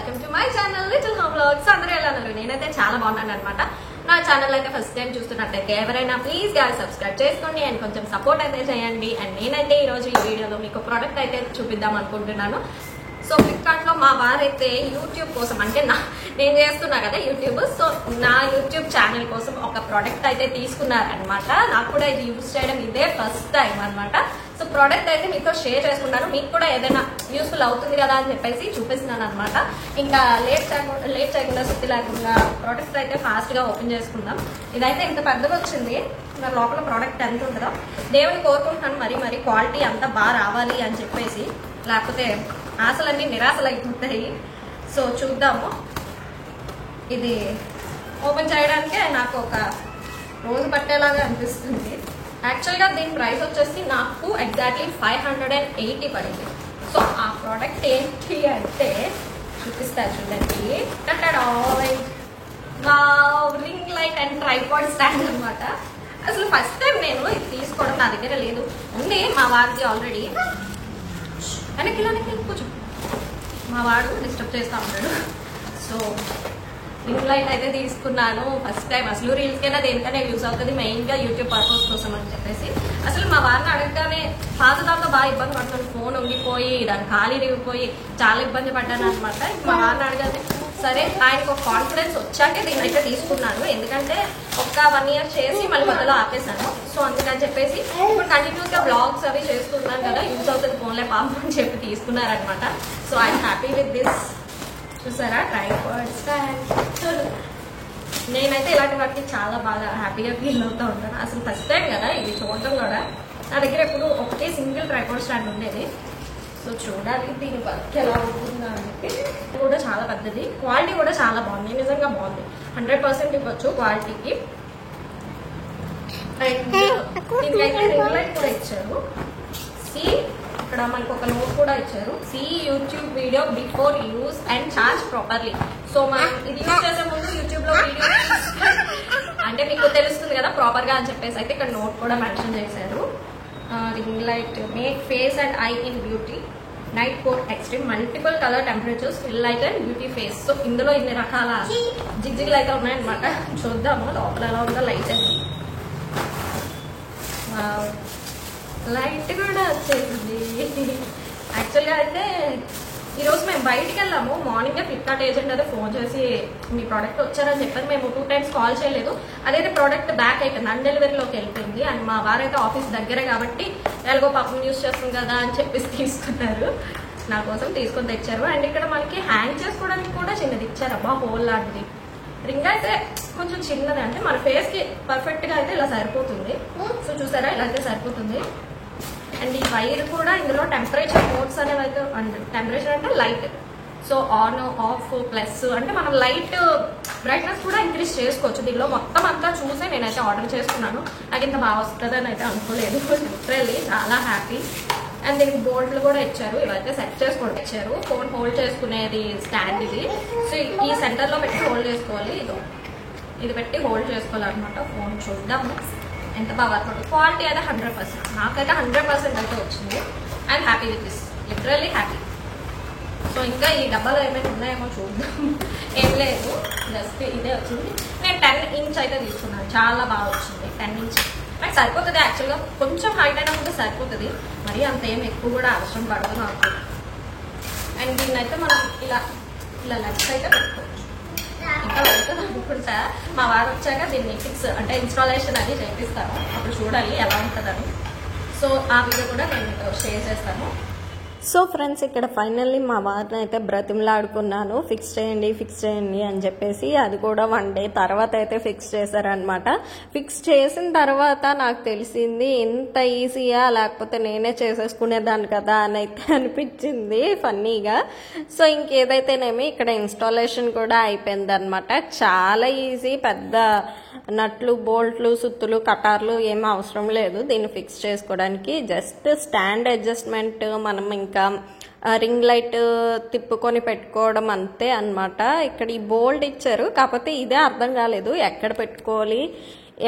Welcome to my channel little home vlogs. అందరూ ఎలా ఉన్నారు? నేనైతే చాలా బాగున్నాను అనమాట. నా ఛానల్ అయితే ఫస్ట్ టైం చూస్తున్నట్టయితే ఎవరైనా ప్లీజ్ గా సబ్స్క్రైబ్ చేసుకోండి అండ్ కొంచెం సపోర్ట్ అయితే చేయండి. అండ్ నేనైతే ఈ రోజు ఈ వీడియోలో మీకు ప్రోడక్ట్ అయితే చూపిద్దాం అనుకుంటున్నాను. సో ఫ్లిప్కార్ట్ లో మా వారైతే యూట్యూబ్ కోసం అంటే నేను చేస్తున్నా కదా యూట్యూబ్, సో నా యూట్యూబ్ ఛానల్ కోసం ఒక ప్రోడక్ట్ అయితే తీసుకున్నారనమాట. నాకు కూడా ఇది యూజ్ చేయడం ఇదే ఫస్ట్ టైం అనమాట. సో ప్రోడక్ట్ అయితే మీతో షేర్ చేసుకున్నాను, మీకు కూడా ఏదైనా యూస్ఫుల్ అవుతుంది కదా అని చెప్పేసి చూపిస్తున్నాను అనమాట. ఇంకా లేట్ చేయకుండా సుత్తి లేకుండా ప్రోడక్ట్ అయితే ఫాస్ట్ గా ఓపెన్ చేసుకుందాం. ఇదైతే ఇంత పెద్దగా వచ్చింది. నా లోపల ప్రోడక్ట్ ఎంత ఉంటుందో దేవుని కోరుకుంటున్నాను, మరి క్వాలిటీ అంతా బాగా రావాలి అని చెప్పేసి, లేకపోతే ఆశలన్నీ నిరాశలు అయిపోతాయి. సో చూద్దాము. ఇది ఓపెన్ చేయడానికే నాకు ఒక రోజు పట్టేలాగా అనిపిస్తుంది. యాక్చువల్గా దీని ప్రైస్ వచ్చేసి నాకు ఎగ్జాక్ట్లీ 580 పడింది. సో ఆ ప్రోడక్ట్ ఏంటి అంటే చూపిస్తా చూడండి. Ring light and tripod stand అనమాట. అసలు ఫస్ట్ టైం నేను ఇది తీసుకోవడం, నా దగ్గర లేదు, ఉంది మా వాడిది ఆల్రెడీ. వెనక్కి కూర్చో, మా వాడు డిస్టర్బ్ చేస్తూ ఉంటాడు. సో రింగ్ లైట్ అయితే తీసుకున్నాను ఫస్ట్ టైం. అసలు రీల్స్కైనా దేనికైనా యూజ్ అవుతుంది, మెయిన్గా యూట్యూబ్ పర్పస్ కోసం అని చెప్పేసి. అసలు మా వారిని అడగగానే పాతదాంతో బాగా ఇబ్బంది పడుతున్నాను, ఫోన్ ఉంగిపోయి దాని ఖాళీ రిగిపోయి చాలా ఇబ్బంది పడ్డాను అనమాట. మా వారిని అడగానే సరే ఆయనకు ఒక కాన్ఫిడెన్స్ వచ్చాకే దీన్ని అయితే తీసుకున్నాను. ఎందుకంటే ఒక 1 year చేసి మళ్ళీ మధ్యలో ఆపేశాను. సో అందుకని చెప్పేసి ఇప్పుడు కంటిన్యూస్ గా బ్లాగ్స్ అవి చేస్తున్నాను కదా, యూజ్ అవుతుంది ఫోన్లే పాపం అని చెప్పి తీసుకున్నారనమాట. So I'm happy with this. చూసారా ట్రైపాడ్ స్టాండ్. నేనైతే ఇలాంటి వాటికి చాలా బాగా హ్యాపీగా ఫీల్ అవుతూ ఉంటాను. అసలు ఫస్ట్ టైం కదా ఇది చూడటం కూడా. నా దగ్గర ఎప్పుడు ఒకటే సింగిల్ ట్రైపాడ్ స్టాండ్ ఉండేది. సో చూడాలి దీని వర్క్ ఎలా ఉంటుందా అని చెప్పి. ఇది కూడా చాలా పెద్దది, క్వాలిటీ కూడా చాలా బాగుంది, నిజంగా బాగుంది. 100% ఇవ్వచ్చు క్వాలిటీకి. అండ్ దీనికైతే రింగ్ లైట్ కూడా ఇచ్చారు. ఇక్కడ మనకు ఒక నోట్ కూడా ఇచ్చారు. See YouTube video before use and charge properly. So మనం ఇది యూజ్ చేసే ముందు యూట్యూబ్ లో వీడియో అంటే మీకు తెలుస్తుంది కదా ప్రాపర్ గా అని చెప్పేసి అయితే ఇక్కడ నోట్ కూడా మెన్షన్ చేశారు. Ring light make face and eye in beauty, night coat extreme, multiple colour temperatures, fill light and beauty face. So ఇందులో ఇన్ని రకాల జిగ్జిగ్లు అయితే ఉన్నాయన్నమాట. చూద్దాము లోపల ఎలా ఉందో. లైట్ లైట్ కూడా వచ్చేసింది. యాక్చువల్గా అయితే ఈరోజు మేము బయటికి వెళ్ళాము. మార్నింగే ఫ్లిప్కార్ట్ ఏజెంట్ అయితే ఫోన్ చేసి మీ ప్రోడక్ట్ వచ్చారని చెప్పారు. మేము 2 times కాల్ చేయలేదు. అదైతే ప్రోడక్ట్ బ్యాక్ అయిపోయింది, అన్ డెలివరీలోకి వెళ్ళిపోయింది. అండ్ మా వారైతే ఆఫీస్ దగ్గరే కాబట్టి ఎలాగో పాపం యూజ్ చేస్తాం కదా అని చెప్పేసి తీసుకున్నారు, నా కోసం తీసుకొని తెచ్చారు. అండ్ ఇక్కడ మనకి హ్యాంగ్ చేసుకోవడానికి కూడా చిన్నది ఇచ్చారు. అబ్బా హోల్ లాంటిది. రింగ్ అయితే కొంచెం చిన్నది, అంటే మన ఫేస్ కి పర్ఫెక్ట్ గా అయితే ఇలా సరిపోతుంది. సో చూసారా ఇలా అయితే సరిపోతుంది. అండ్ ఈ వైర్ కూడా ఇందులో టెంపరేచర్ మోడ్స్ అనేవి అయితే, టెంపరేచర్ అంటే light, so on off plus అంటే మనం లైట్ బ్రైట్నెస్ కూడా ఇంక్రీజ్ చేసుకోవచ్చు. దీనిలో మొత్తం అంతా చూసే నేనైతే ఆర్డర్ చేసుకున్నాను. నాకు ఇంత బాగా వస్తుందని అయితే అనుకోలేదు. లిటరల్లీ చాలా హ్యాపీ. అండ్ దీనికి బోర్డులు కూడా ఇచ్చారు, ఇవైతే సెట్ చేసుకోవడం ఇచ్చారు. ఫోన్ హోల్డ్ చేసుకునేది స్టాండ్ ఇది. సో ఈ సెంటర్ లో పెట్టి హోల్డ్ చేసుకోవాలి. ఇది పెట్టి హోల్డ్ చేసుకోవాలన్నమాట. ఫోన్ చూద్దాము ఎంత బాగా వర్క్. క్వాలిటీ అయితే 100%, నాకైతే 100% అయితే వచ్చింది. I'm happy with this, literally happy. So ఇంకా ఈ డబ్బాలో ఏమైనా ఉన్నాయేమో చూద్దాం. ఏం లేదు, జస్ట్ ఇదే వచ్చింది. నేను 10 inch అయితే తీసుకున్నాను, చాలా బాగా వచ్చింది. 10 inch నాకు సరిపోతుంది. యాక్చువల్గా కొంచెం హైట్ అయినా కూడా సరిపోతుంది, మరి అంత ఏం ఎక్కువ కూడా అవసరం పడదు నాకు. అండ్ దీన్ని అయితే మనం ఇలా లెఫ్ట్ అయితే పెట్టుకోవచ్చు. ఇంకా వెళ్తుంది అనుకుంటా. మా వారు వచ్చాక దీన్ని ఫిక్స్ అంటే ఇన్స్టాలేషన్ అది చేపిస్తాను, అప్పుడు చూడాలి ఎలా ఉంటుందని. సో ఆ వీడియో కూడా నేను షేర్ చేస్తాను. సో ఫ్రెండ్స్, ఇక్కడ ఫైనల్లీ మా వారిని అయితే బ్రతిమలాడుకున్నాను, ఫిక్స్ చేయండి అని చెప్పేసి. అది కూడా 1 day తర్వాత అయితే ఫిక్స్ చేశారనమాట. ఫిక్స్ చేసిన తర్వాత నాకు తెలిసింది ఇంత ఈజీయా, లేకపోతే నేనే చేసేసుకునేదాన్ని కదా అని అయితే అనిపించింది ఫన్నీగా. సో ఇంకేదైతేనేమి ఇక్కడ ఇన్స్టాలేషన్ కూడా అయిపోయింది అనమాట. చాలా ఈజీ, పెద్ద నట్లు బోల్ట్లు సుత్తులు కటార్లు ఏమీ అవసరం లేదు దీన్ని ఫిక్స్ చేసుకోవడానికి. జస్ట్ స్టాండ్ అడ్జస్ట్మెంట్, మనం ఇంకా రింగ్ లైట్ తిప్పుకొని పెట్టుకోవడం అంతే అన్నమాట. ఇక్కడ ఈ బోల్ట్ ఇచ్చారు, కాకపోతే ఇదే అర్థం కాలేదు ఎక్కడ పెట్టుకోవాలి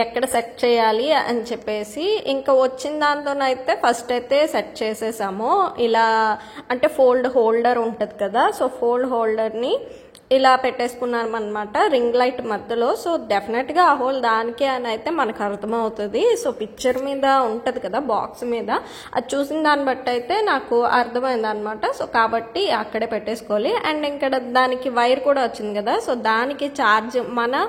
ఎక్కడ సెట్ చేయాలి అని చెప్పేసి ఇంకా వచ్చిన దాంతోనైతే ఫస్ట్ అయితే సెట్ చేసేసాము. ఇలా అంటే ఫోల్డ్ హోల్డర్ ఉంటుంది కదా, సో ఫోల్డ్ హోల్డర్ని ఇలా పెట్టేసుకున్నాం అనమాట రింగ్ లైట్ మధ్యలో. సో డెఫినెట్గా ఆ హోల్ దానికే అని అయితే మనకు అర్థమవుతుంది. సో పిక్చర్ మీద ఉంటుంది కదా బాక్స్ మీద, అది చూసిన దాన్ని బట్టి అయితే నాకు అర్థమైంది అనమాట. సో కాబట్టి అక్కడే పెట్టేసుకోవాలి. అండ్ ఇక్కడ దానికి వైర్ కూడా వచ్చింది కదా, సో దానికి ఛార్జ్ మన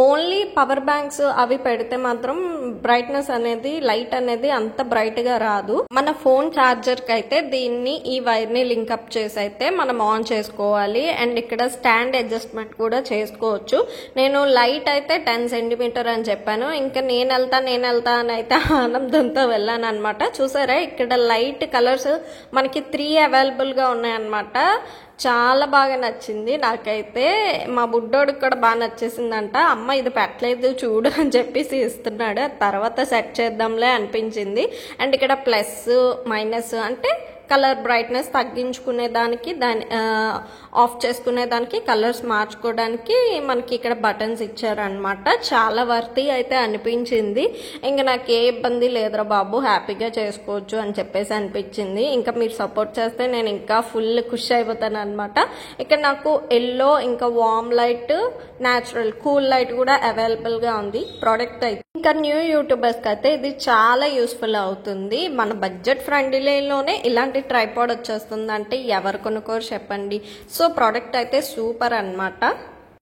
ఓన్లీ పవర్ బ్యాంక్స్ అవి పెడితే మాత్రం బ్రైట్నెస్ అనేది లైట్ అనేది అంత బ్రైట్ గా రాదు. మన ఫోన్ ఛార్జర్ కి అయితే దీన్ని ఈ వైర్ ని లింక్అప్ చేసి అయితే మనం ఆన్ చేసుకోవాలి. అండ్ ఇక్కడ స్టాండ్ అడ్జస్ట్మెంట్ కూడా చేసుకోవచ్చు. నేను లైట్ అయితే 10 సెంటీమీటర్ అని చెప్పాను. ఇంకా నేను వెళ్తా అని అయితే ఆనందంతో వెళ్ళాను అనమాట. చూసారా ఇక్కడ లైట్ కలర్స్ మనకి 3 అవైలబుల్ గా ఉన్నాయన్నమాట. చాలా బాగా నచ్చింది నాకైతే. మా బుడ్డోడికి కూడా బాగా నచ్చేసిందంట. అమ్మ ఇది పెట్టలేదు చూడు అని చెప్పేసి ఇస్తున్నాడు. తర్వాత సెట్ చేద్దాంలే అనిపించింది. అండ్ ఇక్కడ ప్లస్ మైనస్ అంటే కలర్ బ్రైట్నెస్ తగ్గించుకునే దానికి, దాని ఆఫ్ చేసుకునే దానికి, కలర్స్ మార్చుకోవడానికి మనకి ఇక్కడ బటన్స్ ఇచ్చారనమాట. చాలా వర్తీ అయితే అనిపించింది. ఇంకా నాకు ఏ ఇబ్బంది లేదురా బాబు, హ్యాపీగా చేసుకోవచ్చు అని చెప్పేసి అనిపించింది. ఇంకా మీరు సపోర్ట్ చేస్తే నేను ఇంకా ఫుల్ ఖుషి అయిపోతాను అనమాట. ఇక్కడ నాకు ఎల్లో, ఇంకా warm light, natural cool light కూడా అవైలబుల్ గా ఉంది ప్రోడక్ట్ అయితే. ఇంకా న్యూ యూట్యూబర్స్ కి అయితే ఇది చాలా యూస్ఫుల్ అవుతుంది. మన బడ్జెట్ ఫ్రెండ్లీలోనే ఇలాంటి ట్రైపాడ్ వచ్చేస్తుంది అంటే ఎవరు కొనుక్కోరు చెప్పండి. సో ప్రోడక్ట్ అయితే సూపర్ అన్నమాట.